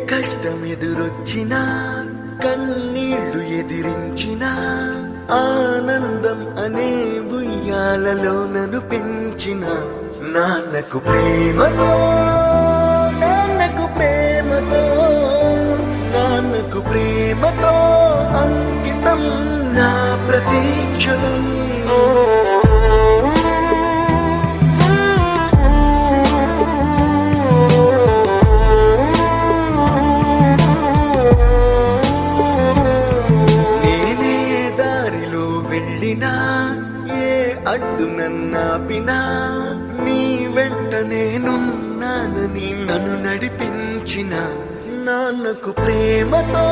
కష్టం ఎదురొచ్చినా కన్నీళ్లు ఎదిరించినా ఆనందం అనే ఉయ్యాలలో నన్ను పెంచిన నాన్నకు ప్రేమతో నాన్నకు ప్రేమతో నాన్నకు ప్రేమతో అంకితం నా ప్రతీక్షణం. ఏ అడ్డు నన్నాపినా నీ వెంట నేనున్నానని నన్ను నడిపించిన నాన్నకు ప్రేమతో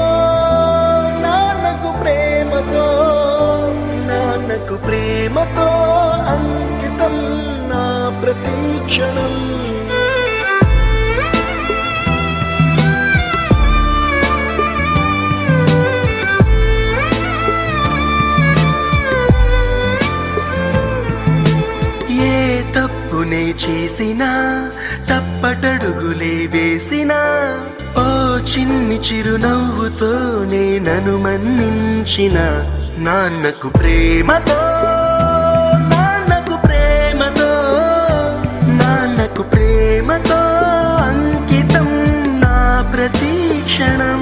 నాన్నకు ప్రేమతో నాన్నకు ప్రేమతో అంకితం నా ప్రతీక్షణం. తప్పునే చేసినా తప్పటడుగులే వేసినా ఓ చిన్ని చిరునవ్వుతోనే నన్ను మన్నించిన నాన్నకు ప్రేమతో నాన్నకు ప్రేమతో నాన్నకు ప్రేమతో అంకితం నా ప్రతీక్షణం.